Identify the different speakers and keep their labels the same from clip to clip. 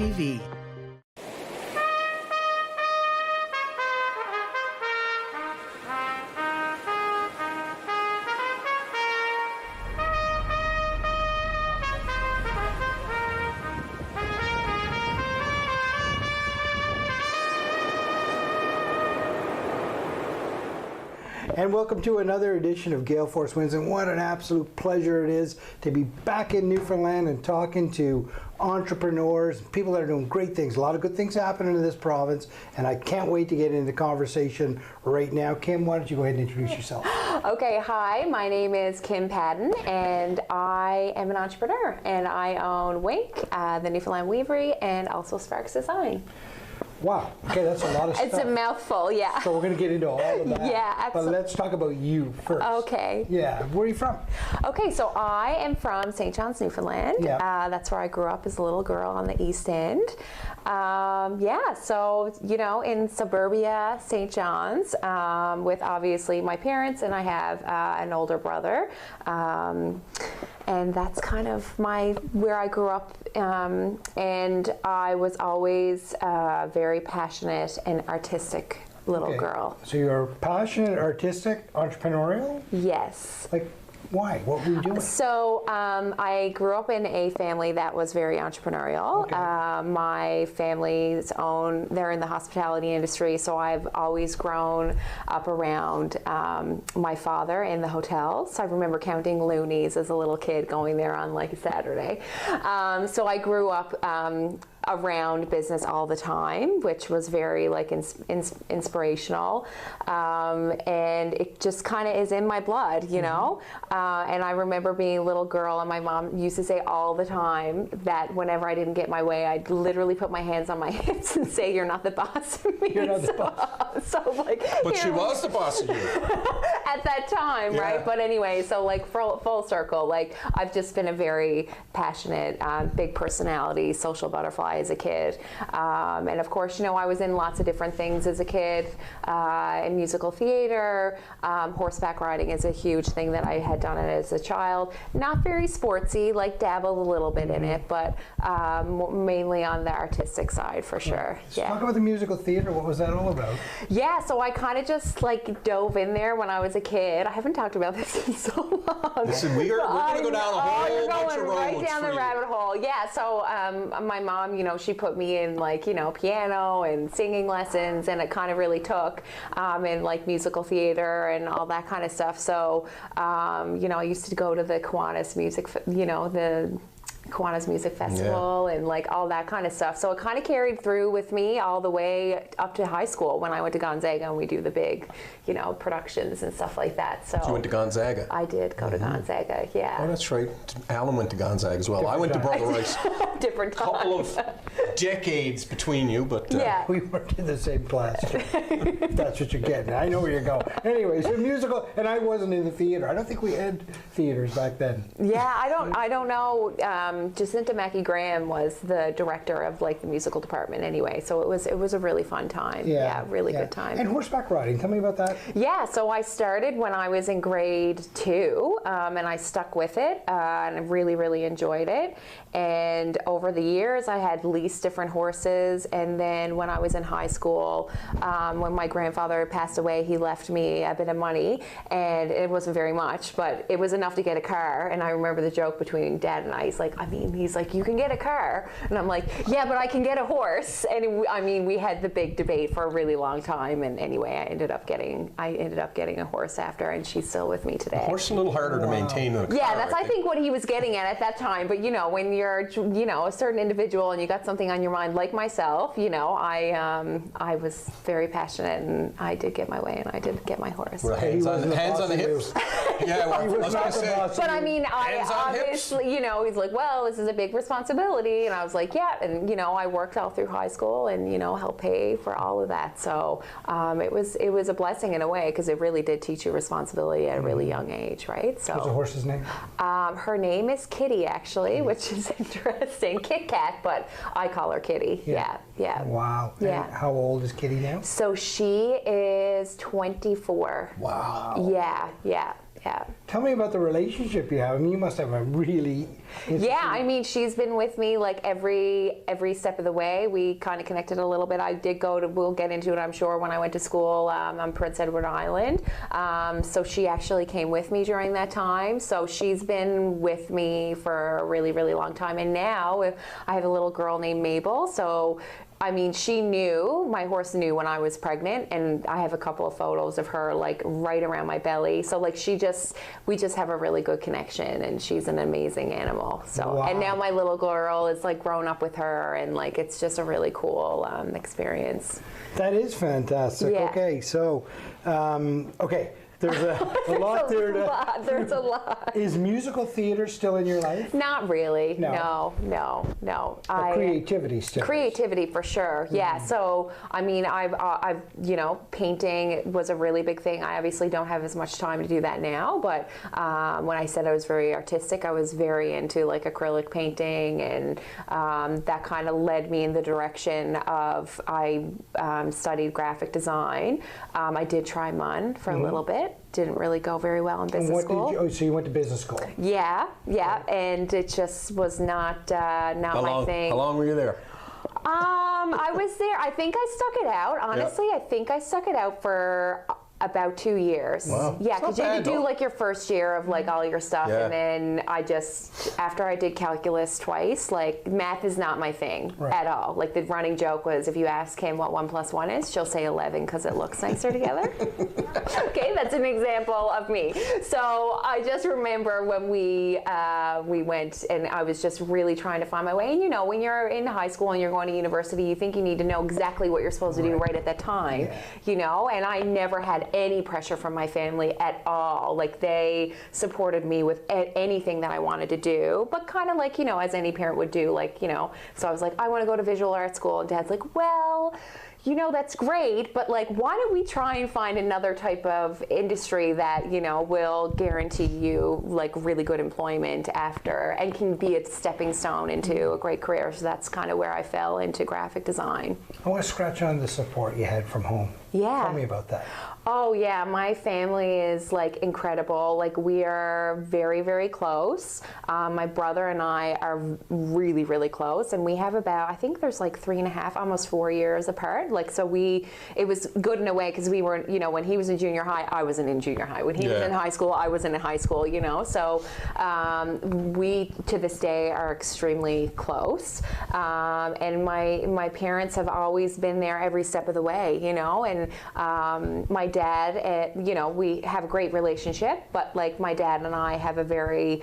Speaker 1: TV.
Speaker 2: And welcome to another edition of Gale Force Winds, and what an absolute pleasure it is to be back in Newfoundland and talking to entrepreneurs, people that are doing great things. A lot of good things happening in this province, and I can't wait to get into the conversation right now. Kim, why don't you go ahead and introduce yourself?
Speaker 3: Okay, hi, my name is Kim Paddon, and I am an entrepreneur, and I own Whink, the Newfoundland Weavery, and also Sparks Design.
Speaker 2: Wow, okay, that's a lot of stuff.
Speaker 3: It's a mouthful, yeah.
Speaker 2: So we're going to get into all of that.
Speaker 3: Yeah, absolutely.
Speaker 2: But let's talk about you first.
Speaker 3: Okay.
Speaker 2: Yeah, where are you from?
Speaker 3: Okay, so I am from St. John's, Newfoundland.
Speaker 2: Yeah.
Speaker 3: That's where I grew up as a little girl on the East End. Yeah, so, you know, in suburbia, St. John's, with obviously my parents, and I have an older brother. And that's kind of where I grew up, and I was always very passionate and artistic little girl.
Speaker 2: So you're passionate, artistic, entrepreneurial?
Speaker 3: Yes.
Speaker 2: Like, why? What were you doing?
Speaker 3: So I grew up in a family that was very entrepreneurial.
Speaker 2: Okay.
Speaker 3: My family's they're in the hospitality industry, so I've always grown up around my father in the hotels. So I remember counting loonies as a little kid going there on like a Saturday. So I grew up around business all the time, which was very like inspirational, and it just kind of is in my blood, you know. And I remember being a little girl, and my mom used to say all the time that whenever I didn't get my way, I'd literally put my hands on my hips and say, "You're not the boss of me."
Speaker 2: You're not the boss.
Speaker 3: So like,
Speaker 4: but she was the boss of you
Speaker 3: at that time,
Speaker 4: yeah.
Speaker 3: right? But anyway, so like full circle, like I've just been a very passionate, big personality, social butterfly as a kid. And of course, you know, I was in lots of different things as a kid, in musical theater, horseback riding is a huge thing that I had done it as a child. Not very sportsy, like dabbled a little bit in it, but mainly on the artistic side for sure.
Speaker 2: So
Speaker 3: yeah.
Speaker 2: talk about the musical theater. What was that all about?
Speaker 3: Yeah, so I kind of just like dove in there when I was a kid. I haven't talked about this in so long.
Speaker 4: Listen, we're going to go down a whole bunch of roads
Speaker 3: right down the rabbit hole. Yeah, so my mom, you know, she put me in like, you know, piano and singing lessons, and it kind of really took in like musical theater and all that kind of stuff. So, you know, I used to go to the Kiwanis Music, the Kiwanis Music Festival, yeah. And like all that kind of stuff. So it kind of carried through with me all the way up to high school when I went to Gonzaga, and we do the big, you know, productions and stuff like that. So
Speaker 4: you went to Gonzaga?
Speaker 3: I did go to Gonzaga, yeah.
Speaker 4: Oh, that's right. Allan went to Gonzaga as well. I went to Brother Rice.
Speaker 3: Different time.
Speaker 4: Couple of decades between you, but
Speaker 3: yeah.
Speaker 2: We weren't in the same class. If that's what you're getting. I know where you're going. Anyways, so musical, and I wasn't in the theater. I don't think we had theaters back then.
Speaker 3: Yeah, I don't know. Jacinta Mackey Graham was the director of like the musical department anyway, so it was a really fun time. Yeah, really good time.
Speaker 2: And horseback riding, tell me about that.
Speaker 3: Yeah, so I started when I was in grade 2, and I stuck with it, and I really, really enjoyed it. And over the years, I had leased different horses, and then when I was in high school, when my grandfather passed away, he left me a bit of money, and it wasn't very much, but it was enough to get a car. And I remember the joke between Dad and I, he's like, you can get a car, and I'm like, yeah, but I can get a horse. And we had the big debate for a really long time, and anyway, I ended up getting a horse after, and she's still with me today.
Speaker 4: A horse is a little harder to maintain than a car.
Speaker 3: Yeah, that's I think what he was getting at that time. But you know, when you're, you know, a certain individual and you got something on your mind, like myself, you know, I was very passionate, and I did get my way, and I did get my horse.
Speaker 4: Well, hands on the hips. Yeah, well, I was going to say.
Speaker 3: But I mean, I obviously, you know, he's like, well, this is a big responsibility, and I was like, yeah, and you know, I worked all through high school, and you know, helped pay for all of that. So it was a blessing in a way, because it really did teach you responsibility at a really young age, right? So
Speaker 2: what's the horse's name?
Speaker 3: Her name is Kitty, actually, which is interesting. Kit Kat, but I call her Kitty. Yeah.
Speaker 2: Wow.
Speaker 3: Yeah.
Speaker 2: And how old is Kitty now?
Speaker 3: So she is 24.
Speaker 4: Wow.
Speaker 3: Yeah. Yeah.
Speaker 2: Tell me about the relationship you have. I mean, you must have a really
Speaker 3: Yeah, I mean, she's been with me like every step of the way. We kind of connected a little bit. I did go to, we'll get into it, I'm sure, when I went to school on Prince Edward Island. So she actually came with me during that time. So she's been with me for a really, really long time. And now I have a little girl named Mabel. So I mean, she knew, my horse knew when I was pregnant, and I have a couple of photos of her like right around my belly. So like we just have a really good connection, and she's an amazing animal. So,
Speaker 2: wow.
Speaker 3: And now my little girl is like grown up with her, and like it's just a really cool experience.
Speaker 2: That is fantastic.
Speaker 3: Yeah.
Speaker 2: Okay, so, okay. There's a lot there.
Speaker 3: There's a lot.
Speaker 2: Is musical theater still in your life?
Speaker 3: Not really. No.
Speaker 2: But creativity still.
Speaker 3: Creativity for sure. Yeah. So I mean, I've painting was a really big thing. I obviously don't have as much time to do that now, but when I said I was very artistic, I was very into like acrylic painting, and that kind of led me in the direction of I studied graphic design. I did try MUN for a little bit. Didn't really go very well in business school.
Speaker 2: So you went to business school?
Speaker 3: Yeah, and it just was not my thing.
Speaker 4: How long were you there?
Speaker 3: I was there. I think I stuck it out. Honestly, I think I stuck it out for about 2 years.
Speaker 4: Wow.
Speaker 3: Yeah, because you had to do like your first year of like all your stuff,
Speaker 4: Yeah.
Speaker 3: and then after I did calculus twice, like math is not my thing at all. Like the running joke was, if you ask Kim what 1 + 1 is, she'll say 11 because it looks nicer together. Okay, that's an example of me. So I just remember when we went, and I was just really trying to find my way. And you know, when you're in high school and you're going to university, you think you need to know exactly what you're supposed to do right at that time.
Speaker 2: Yeah.
Speaker 3: You know, and I never had any pressure from my family at all. Like they supported me with anything that I wanted to do, but kind of like, you know, as any parent would do, like, you know, so I was like, I want to go to visual arts school, and Dad's like, well, you know, that's great, but like, why don't we try and find another type of industry that, you know, will guarantee you like really good employment after, and can be a stepping stone into a great career. So that's kind of where I fell into graphic design.
Speaker 2: I want to scratch on the support you had from home.
Speaker 3: Yeah.
Speaker 2: Tell me about that.
Speaker 3: Oh yeah, my family is like incredible. Like we are very, very close. My brother and I are really, really close, and we have about, I think there's like 3.5, almost 4 years apart. Like so it was good in a way because we were, you know, when he was in junior high, I wasn't in junior high. When he was in high school, I wasn't in high school. You know, so we to this day are extremely close. And my parents have always been there every step of the way. You know, and my dad, you know, we have a great relationship, but like my dad and I have a very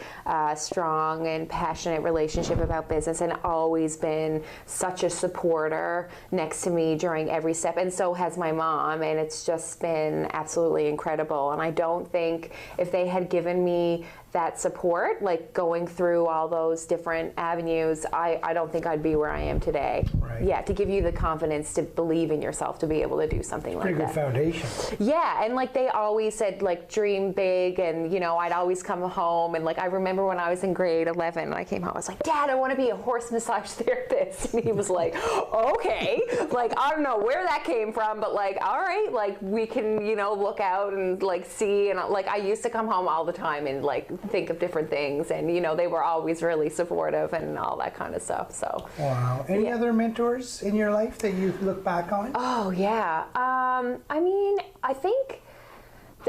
Speaker 3: strong and passionate relationship about business, and always been such a supporter next to me during every step, and so has my mom, and it's just been absolutely incredible. And I don't think if they had given me that support, like going through all those different avenues, I don't think I'd be where I am today.
Speaker 2: Right.
Speaker 3: Yeah, to give you the confidence to believe in yourself to be able to do something like that.
Speaker 2: Pretty good foundation.
Speaker 3: Yeah, and like they always said, like dream big, and you know, I'd always come home, and like I remember when I was in grade 11, and I came home, I was like, Dad, I want to be a horse massage therapist, and he was like, okay, like I don't know where that came from, but like, all right, like we can, you know, look out and like see, and like I used to come home all the time and like think of different things, and you know, they were always really supportive and all that kind of stuff. So
Speaker 2: wow. Any other mentors in your life that you look back on?
Speaker 3: Oh yeah, I mean, I think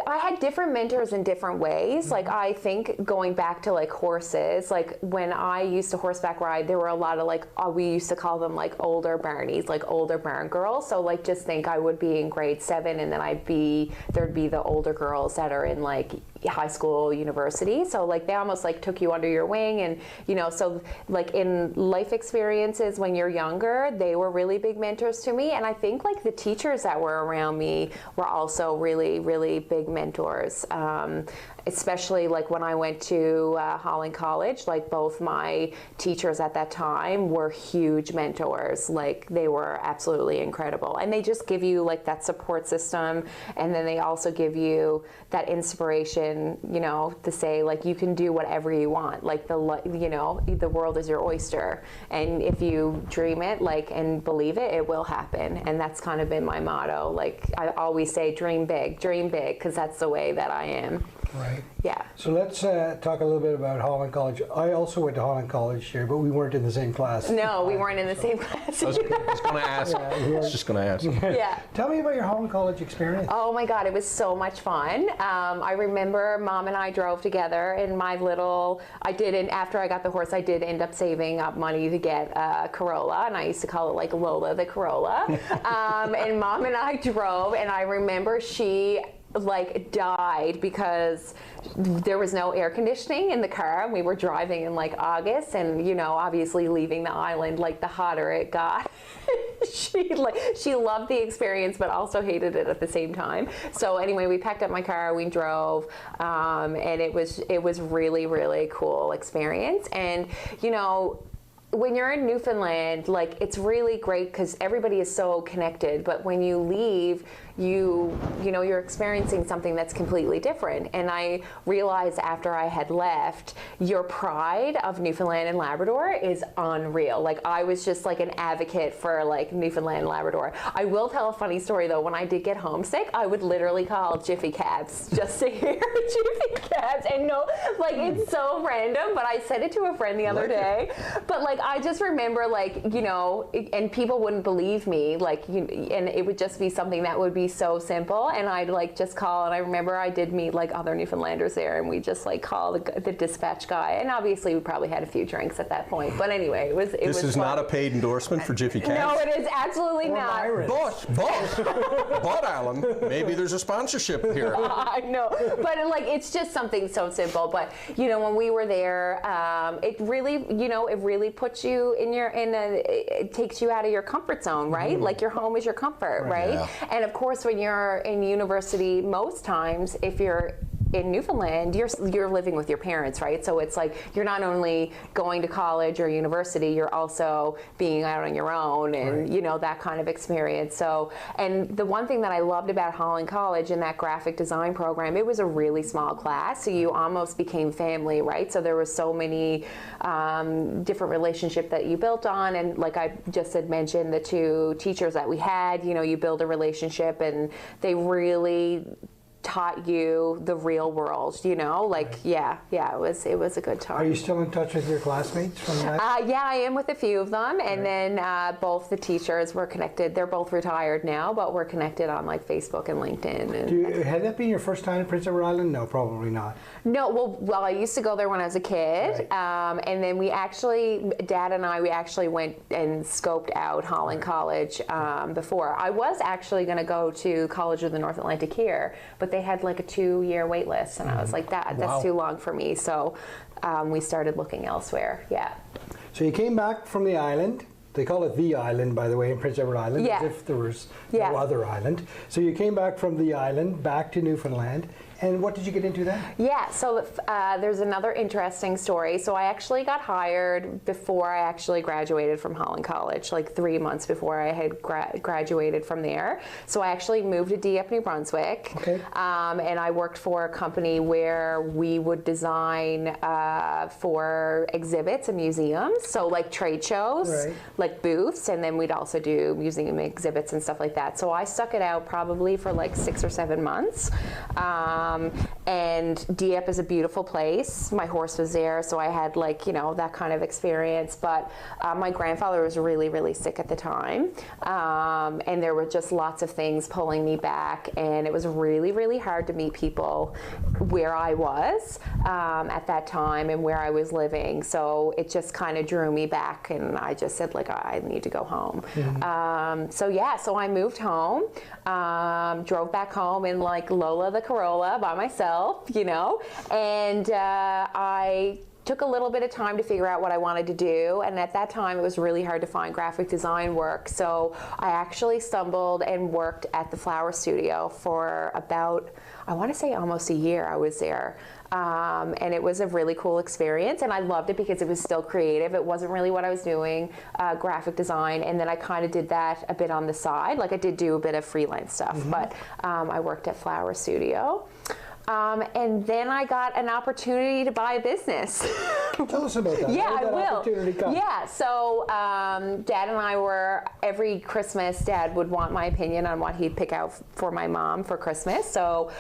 Speaker 3: I had different mentors in different ways. Like I think going back to like horses, like when I used to horseback ride, there were a lot of like, we used to call them like older Barneys, like older barn girls. So like just think I would be in grade 7, and then there'd be the older girls that are in like high school, university. So like they almost like took you under your wing, and you know, so like in life experiences when you're younger, they were really big mentors to me. And I think like the teachers that were around me were also really, really big mentors. Especially like when I went to Holland College, like both my teachers at that time were huge mentors. Like they were absolutely incredible, and they just give you like that support system, and then they also give you that inspiration, you know, to say like you can do whatever you want. Like you know, the world is your oyster, and if you dream it, like, and believe it, it will happen. And that's kind of been my motto. Like I always say, dream big, because that's the way that I am.
Speaker 2: Right.
Speaker 3: Yeah.
Speaker 2: So let's talk a little bit about Holland College. I also went to Holland College here, but we weren't in the same class.
Speaker 3: No, we weren't in the same class.
Speaker 4: I was going to ask. I was just going to ask.
Speaker 3: Yeah.
Speaker 2: Tell me about your Holland College experience.
Speaker 3: Oh my God, it was so much fun. I remember Mom and I drove together in my little, after I got the horse, I did end up saving up money to get a Corolla, and I used to call it like Lola the Corolla. And Mom and I drove, and I remember she like died because there was no air conditioning in the car, and we were driving in like August, and you know, obviously leaving the island, like the hotter it got. She loved the experience but also hated it at the same time. So anyway, we packed up my car, we drove, and it was really, really cool experience. And you know, when you're in Newfoundland, like, it's really great because everybody is so connected, but when you leave, you know, you're experiencing something that's completely different. And I realized after I had left, your pride of Newfoundland and Labrador is unreal. Like, I was just like an advocate for like Newfoundland and Labrador. I will tell a funny story though. When I did get homesick, I would literally call Jiffy Cabs just to hear Jiffy Cabs. And no, like, it's so random, but I said it to a friend the other day. But like, I just remember, like, you know, and people wouldn't believe me, like, and it would just be something that would be so simple, and I'd like just call. And I remember I did meet like other Newfoundlanders there, and we just like call the dispatch guy, and obviously we probably had a few drinks at that point. But anyway, it was
Speaker 4: This is fun. Not a paid endorsement for Jiffy Cabs.
Speaker 3: No, it is absolutely not.
Speaker 4: But Alan, maybe there's a sponsorship here.
Speaker 3: I know, but like, it's just something so simple. But you know, when we were there, it really, you know, it really puts you it takes you out of your comfort zone, right? Mm-hmm. Like, your home is your comfort, right? Yeah. And of course, when you're in university, most times, if you're in Newfoundland, you're living with your parents, right? So it's like, you're not only going to college or university, you're also being out on your own, and right. You know, that kind of experience. So, and the one thing that I loved about Holland College in that graphic design program, it was a really small class, so you almost became family, right? So there was so many different relationships that you built on, and like I just had mentioned, the two teachers that we had, you know, you build a relationship, and they really taught you the real world, you know, like, right. yeah, it was a good time.
Speaker 2: Are you still in touch with your classmates from that?
Speaker 3: Yeah, I am with a few of them, and right. Then both the teachers were connected. They're both retired now, but we're connected on like Facebook and LinkedIn. And
Speaker 2: had that been your first time in Prince Edward Island? No, probably not.
Speaker 3: No, well, I used to go there when I was a kid, right. And then Dad and I actually went and scoped out Holland right. College before. I was actually going to go to College of the North Atlantic here, but they had like a 2-year wait list, and I was like, that's too long for me. So we started looking elsewhere. Yeah.
Speaker 2: So you came back from the island. They call it the island, by the way, in Prince Edward Island,
Speaker 3: yeah.
Speaker 2: as if there was no other island. So you came back from the island back to Newfoundland. And what did you get into then? Yeah, so
Speaker 3: there's another interesting story. So I actually got hired before I actually graduated from Holland College, like 3 months before I had graduated from there. So I actually moved to Dieppe, New Brunswick.
Speaker 2: Okay.
Speaker 3: And I worked for a company where we would design for exhibits and museums. So like trade shows, right. like booths, and then we'd also do museum exhibits and stuff like that. So I stuck it out probably for like 6 or 7 months. And Dieppe is a beautiful place. My horse was there, so I had like, you know, that kind of experience. But my grandfather was really, really sick at the time. And there were just lots of things pulling me back. And it was really, really hard to meet people where I was at that time and where I was living. So it just kind of drew me back, and I just said, like, I need to go home. Mm-hmm. So I moved home, drove back home in like Lola the Corolla by myself, you know, and I took a little bit of time to figure out what I wanted to do, and at that time it was really hard to find graphic design work. So I actually stumbled and worked at the flower studio for about, I want to say almost a year I was there. And it was a really cool experience, and I loved it because it was still creative. It wasn't really what I was doing, graphic design, and then I kind of did that a bit on the side. Like, I did do a bit of freelance stuff, mm-hmm. but I worked at Flower Studio. And then I got an opportunity to buy a business.
Speaker 2: Tell us about that.
Speaker 3: Yeah,
Speaker 2: How did
Speaker 3: I
Speaker 2: that
Speaker 3: will.
Speaker 2: opportunity come?
Speaker 3: Yeah, so Dad and I were, every Christmas, Dad would want my opinion on what he'd pick out for my mom for Christmas. So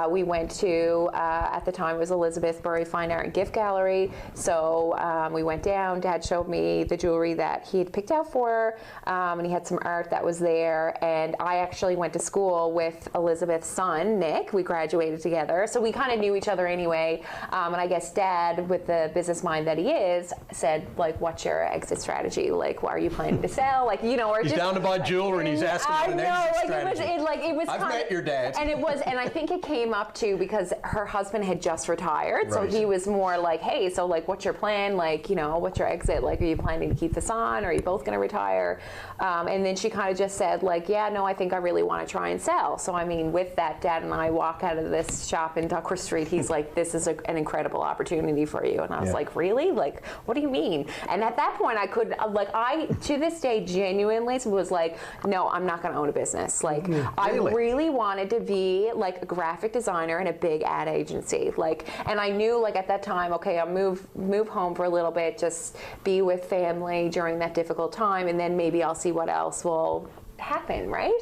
Speaker 3: we went to, at the time it was Elizabethbury Fine Art and Gift Gallery. So we went down, Dad showed me the jewelry that he had picked out for her, and he had some art that was there. And I actually went to school with Elizabeth's son, Nick. We graduated together. So we kind of knew each other anyway. And I guess Dad, with the business mind that he is, said, like, what's your exit strategy? Like, what are you planning to sell? Like, you know, or
Speaker 4: he's
Speaker 3: just
Speaker 4: down to buy jewelry and he's asking for an exit strategy.
Speaker 3: It was
Speaker 4: I've met your dad.
Speaker 3: And it was, and I think it came up too because her husband had just retired. So
Speaker 4: Right.
Speaker 3: he was more like, hey, so like, what's your plan? Like, you know, what's your exit? Like, are you planning to keep this on? Or are you both going to retire? And then she kind of just said, like, yeah, no, I think I really want to try and sell. So, I mean, with that, Dad and I walk out of this shop in Duckworth Street. He's like, this is an incredible opportunity for you. And I was like, really? Like, what do you mean? And at that point, I could, like, I, to this day, genuinely was like, no, I'm not going to own a business. Like, I really wanted to be, like, a graphic designer in a big ad agency. Like, and I knew, like, at that time, okay, I'll move home for a little bit, just be with family during that difficult time, and then maybe I'll see what else will happen, right?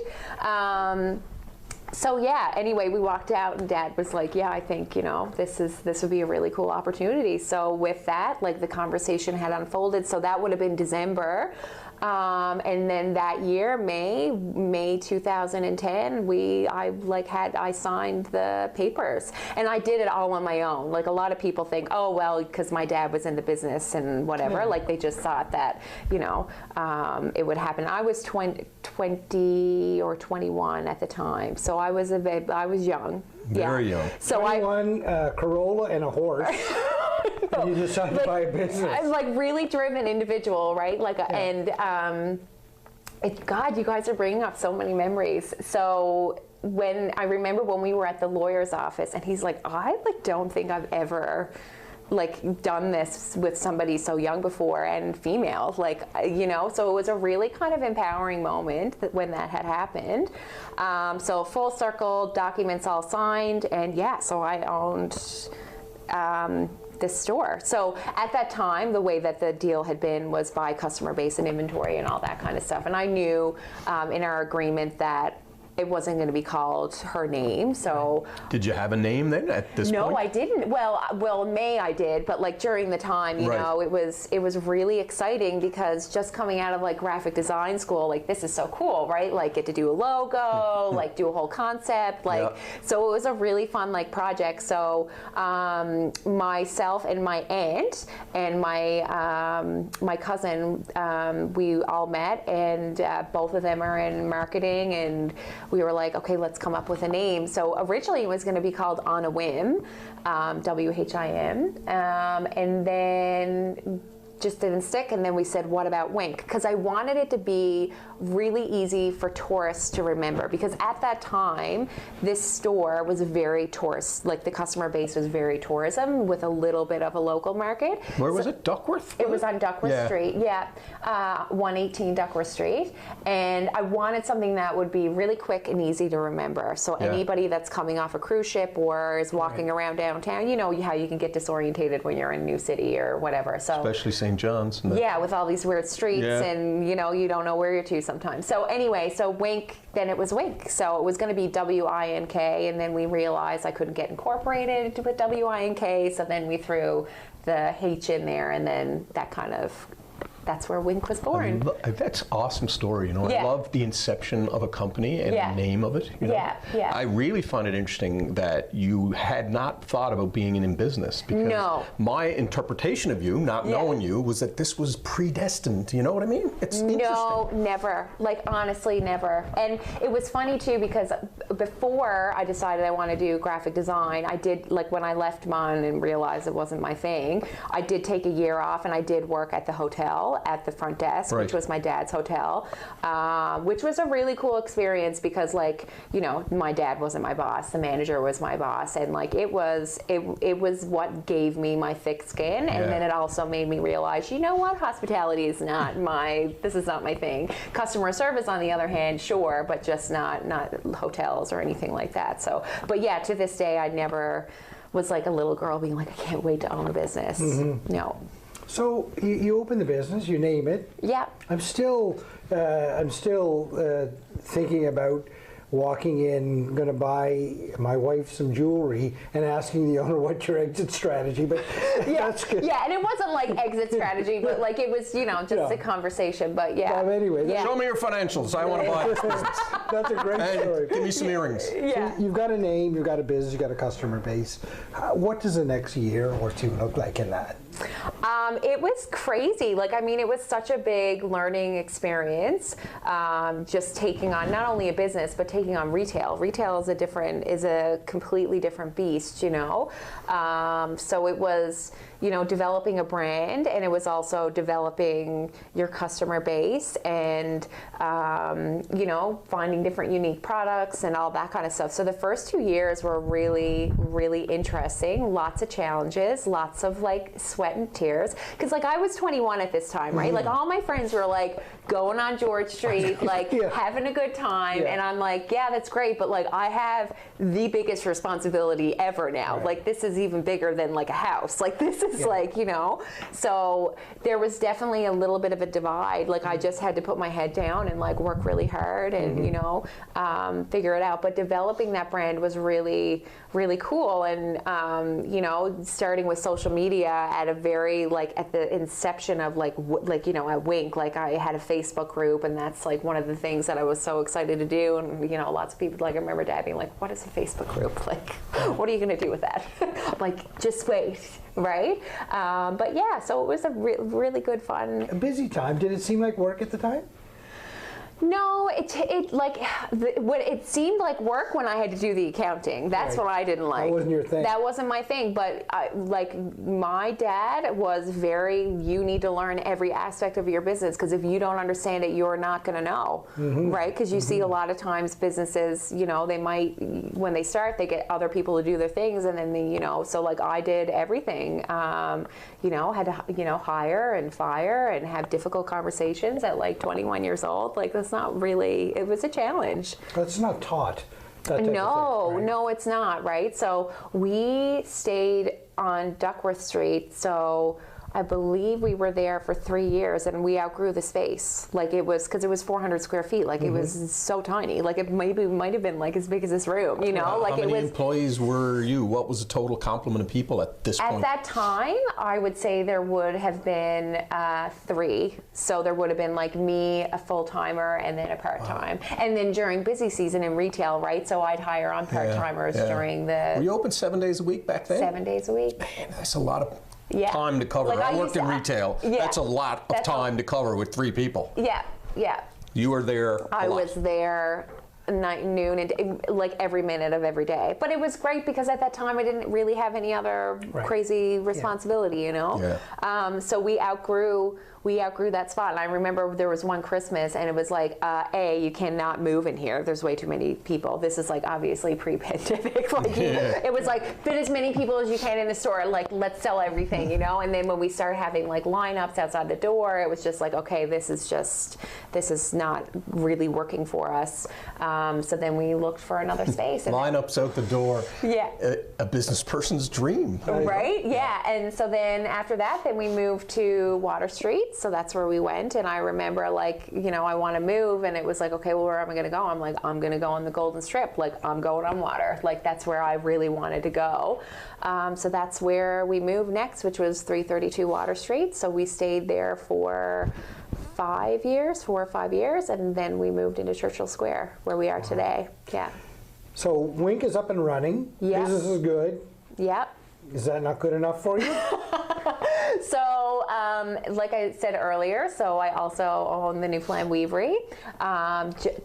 Speaker 3: So yeah, anyway, we walked out and Dad was like, yeah, I think, you know, this would be a really cool opportunity. So with that, like, the conversation had unfolded. So that would have been December. And then that year, May 2010, I signed the papers, and I did it all on my own. Like, a lot of people think, oh, well, because my dad was in the business and whatever, like, they just thought that, you know, it would happen. I was 20 or 21 at the time, so I was young.
Speaker 4: Very young.
Speaker 2: So 21, Corolla and a horse. And you decided to buy a business.
Speaker 3: I was like really driven individual, right? Like, and God, you guys are bringing up so many memories. So when I remember when we were at the lawyer's office, and he's like, I don't think I've ever done this with somebody so young before, and female, you know, so it was a really kind of empowering moment when that had happened. So full circle, documents all signed, and so I owned this store. So at that time, the way that the deal had been was by customer base and inventory and all that kind of stuff. And I knew in our agreement that it wasn't going to be called her name. So
Speaker 4: did you have a name then at this point?
Speaker 3: No, I didn't. Well, in May I did, but like during the time, you know, it was really exciting because just coming out of like graphic design school, like this is so cool, right? Like get to do a logo, like do a whole concept, like so it was a really fun like project. So myself and my aunt and my cousin, we all met, and both of them are in marketing, and we were like, okay, let's come up with a name. So originally it was going to be called On a Whim, WHIM, and then just didn't stick, and then we said, what about Whink? Because I wanted it to be really easy for tourists to remember, because at that time this store was very tourist, like the customer base was very tourism with a little bit of a local market.
Speaker 4: Where was it? Duckworth?
Speaker 3: It was on Duckworth Street, 118 Duckworth Street, and I wanted something that would be really quick and easy to remember. So anybody that's coming off a cruise ship or is walking around downtown, you know how you can get disorientated when you're in a new city or whatever. So
Speaker 4: especially St. John's.
Speaker 3: With all these weird streets, and you know, you don't know where you're to sometimes. So anyway, so Whink, then it was Whink. So it was going to be WINK, and then we realized I couldn't get incorporated with WINK, so then we threw the H in there, and then that's where Whink was born.
Speaker 4: That's an awesome story. You know, I love the inception of a company and the name of it. You know? I really find it interesting that you had not thought about being in business, because my interpretation of you, not knowing you, was that this was predestined. You know what I mean? It's interesting.
Speaker 3: No, never. Like, honestly, never. And it was funny too, because before I decided I want to do graphic design, I did, like, when I left Mon and realized it wasn't my thing, I did take a year off, and I did work at the hotel at the front desk, which was my dad's hotel, which was a really cool experience because, like, you know, my dad wasn't my boss, the manager was my boss, and like it was what gave me my thick skin, and then it also made me realize, you know what, hospitality is not this is not my thing. Customer service, on the other hand, sure, but just not hotels or anything like that. So, but yeah, to this day, I never was like a little girl being like, I can't wait to own a business. No.
Speaker 2: So you open the business, you name it.
Speaker 3: Yeah.
Speaker 2: I'm still thinking about walking in, going to buy my wife some jewelry and asking the owner what's your exit strategy, but that's good.
Speaker 3: Yeah, and it wasn't like exit strategy, but like it was, just a conversation, but yeah.
Speaker 2: Anyway.
Speaker 4: Show me your financials. I want to buy this business.
Speaker 2: That's a great story.
Speaker 4: Give me some earrings.
Speaker 3: Yeah.
Speaker 2: So you've got a name, you've got a business, you've got a customer base. What does the next year or two look like in that?
Speaker 3: It was crazy. Like, I mean, it was such a big learning experience, just taking on not only a business, but taking on retail. Retail is a completely different beast, So it was, developing a brand, and it was also developing your customer base and, finding different unique products and all that kind of stuff. So the first 2 years were really, really interesting. Lots of challenges, lots of like sweat and tears. Because like I was 21 at this time, right? Like all my friends were like going on George Street, like having a good time. And I'm like, yeah, that's great. But like I have the biggest responsibility ever now.
Speaker 2: Right.
Speaker 3: Like this is even bigger than like a house. Like this is like, so there was definitely a little bit of a divide. Like I just had to put my head down and like work really hard and, figure it out. But developing that brand was really, really cool. And, starting with social media at a very, like at the inception of at Whink, like I had a Facebook group, and that's like one of the things that I was so excited to do. And, lots of people, like I remember Dad being like, what is a Facebook group? Like, what are you going to do with that? I'm like, just wait. Right? But yeah, so it was a really good fun.
Speaker 2: A busy time. Did it seem like work at the time?
Speaker 3: No, it seemed like work when I had to do the accounting. That's what I didn't like.
Speaker 2: That wasn't your thing.
Speaker 3: That wasn't my thing. But my dad was you need to learn every aspect of your business, because if you don't understand it, you're not going to know, right? Because you see a lot of times businesses, they might, when they start, they get other people to do their things, and then so like I did everything. Had to hire and fire and have difficult conversations at like 21 years old. Like that's not really, it was a challenge.
Speaker 2: That's not taught.
Speaker 3: No, it's not, right? So we stayed on Duckworth Street, so I believe we were there for 3 years, and we outgrew the space. Like it was, because it was 400 square feet. Like it was so tiny. Like it might have been like as big as this room. Like
Speaker 4: how many employees were you? What was the total complement of people at this point?
Speaker 3: At that time, I would say there would have been 3. So there would have been like me, a full timer, and then a part time. Wow. And then during busy season in retail, right? So I'd hire on part timers during the.
Speaker 4: Were you open 7 days a week back then?
Speaker 3: 7 days a week.
Speaker 4: Man, that's a lot of. Time to cover. Like I worked in retail. That's a lot of time to cover with 3 people.
Speaker 3: Yeah.
Speaker 4: You were there.
Speaker 3: I was there night, noon, and like every minute of every day. But it was great because at that time I didn't really have any other crazy responsibility, So we outgrew that spot. And I remember there was one Christmas, and it was like, you cannot move in here. There's way too many people. This is like obviously pre-pandemic. It was like, fit as many people as you can in the store. Like, let's sell everything, And then when we started having like lineups outside the door, it was just like, okay, this is not really working for us. So then we looked for another space.
Speaker 4: Lineups out the door. Yeah. A business person's dream.
Speaker 3: Right? Yeah. And so then after that, then we moved to Water Street. So that's where we went. And I remember I want to move. And it was like, okay, well, where am I going to go? I'm like, I'm going to go on the Golden Strip. Like, I'm going on water. Like, that's where I really wanted to go. So that's where we moved next, which was 332 Water Street. So we stayed there for 4 or 5 years. And then we moved into Churchill Square, where we are today. Yeah.
Speaker 2: So Whink is up and running.
Speaker 3: Yep.
Speaker 2: Business is good.
Speaker 3: Yep.
Speaker 2: Is that not good enough for you?
Speaker 3: So, like I said earlier, so I also own the Newfoundland Weavery,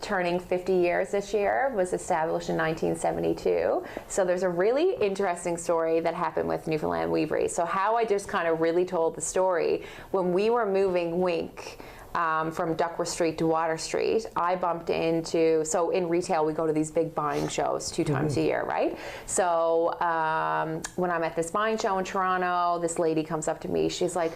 Speaker 3: turning 50 years this year, was established in 1972. So there's a really interesting story that happened with Newfoundland Weavery. So how I just kind of really told the story, when we were moving Whink, from Duckworth Street to Water Street, I bumped into, so in retail we go to these big buying shows 2 times a year, right? So when I'm at this buying show in Toronto, this lady comes up to me, she's like,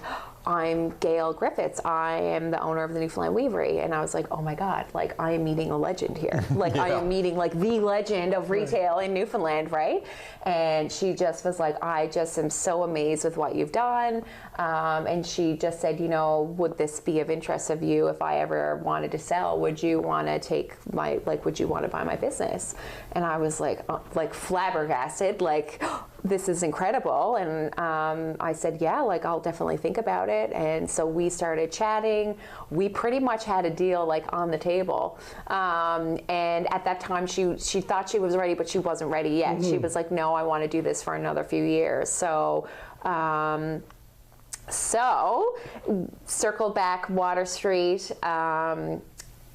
Speaker 3: I'm Gale Griffiths. I am the owner of the Newfoundland Weavery. And I was like, oh my God, like I am meeting a legend here. Like I am meeting like the legend of retail in Newfoundland, right? And she just was like, I just am so amazed with what you've done. And she just said, you know, would this be of interest of you if I ever wanted to sell? Would you want to take my, like, would you want to buy my business? And I was like flabbergasted, like, this is incredible. And I said, yeah, like I'll definitely think about it. And so we started chatting. We pretty much had a deal like on the table. And at that time she thought she was ready, but she wasn't ready yet. Mm-hmm. She was like, no, I want to do this for another few years. So circled back Water Street.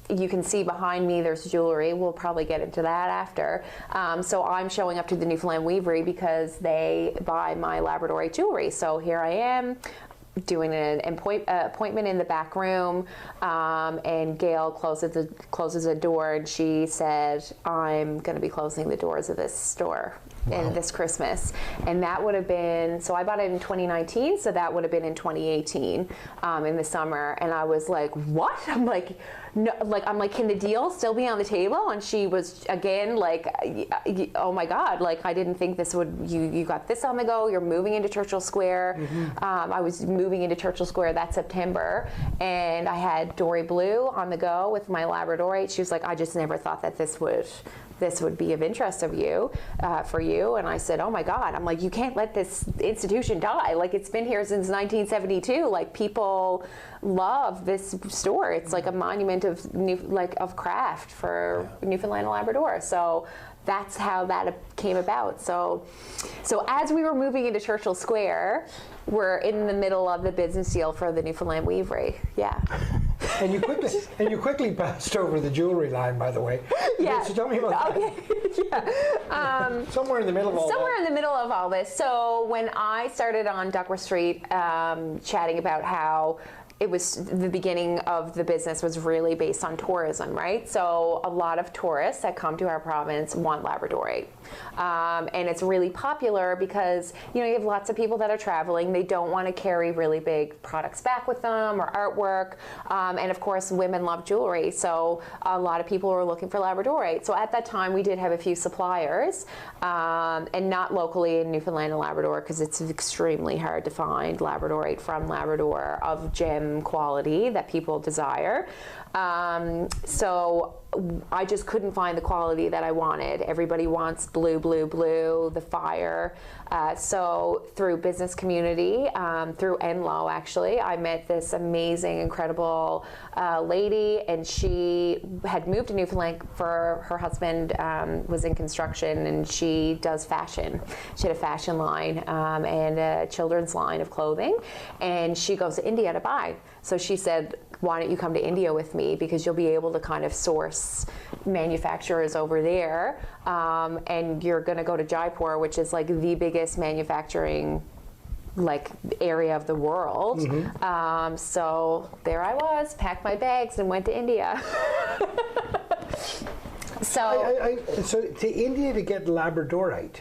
Speaker 3: You can see behind me there's jewelry. We'll probably get into that after. So I'm showing up to the Newfoundland Weavery because they buy my Labradorite jewelry. So here I am doing an appointment in the back room, and Gale closes a door, and she said, I'm going to be closing the doors of this store. Wow. In this Christmas. And that would have been, so I bought it in 2019, so that would have been in 2018 in the summer. And I was like, what? I'm like, no, like, I'm like, can the deal still be on the table? And she was, again, like, oh my God, like, I didn't think this would, you got this on the go, you're moving into Churchill Square. Mm-hmm. I was moving into Churchill Square that September, and I had Dory Blue on the go with my Labradorite. She was like, I just never thought that this would be of interest of you, for you. And I said, oh my God, I'm like, you can't let this institution die. Like, it's been here since 1972. Like, people love this store. It's like a monument of craft for Newfoundland and Labrador. So that's how that came about. So as we were moving into Churchill Square, we're in the middle of the business deal for the Newfoundland Weavery. Yeah.
Speaker 2: And you quickly passed over the jewelry line, by the way.
Speaker 3: Yeah.
Speaker 2: So tell me about that.
Speaker 3: Yeah.
Speaker 2: Somewhere in the middle of all
Speaker 3: Somewhere in the middle of all this. So when I started on Duckworth Street, chatting about how it was the beginning of the business was really based on tourism, right? So a lot of tourists that come to our province want Labradorite. And it's really popular because, you know, you have lots of people that are traveling. They don't want to carry really big products back with them or artwork. And of course, women love jewelry. So a lot of people were looking for Labradorite. So at that time, we did have a few suppliers, and not locally in Newfoundland and Labrador, because it's extremely hard to find Labradorite from Labrador of gem quality that people desire. So I just couldn't find the quality that I wanted. Everybody wants blue, blue, blue, the fire. So through business community, through Enlow actually, I met this amazing, incredible lady, and she had moved to Newfoundland for her husband was in construction, and she does fashion. She had a fashion line and a children's line of clothing, and she goes to India to buy. So she said, why don't you come to India with me, because you'll be able to kind of source manufacturers over there, and you're going to go to Jaipur, which is like the biggest manufacturing like area of the world. Mm-hmm. So there I was, packed my bags and went to India.
Speaker 2: So to India to get Labradorite.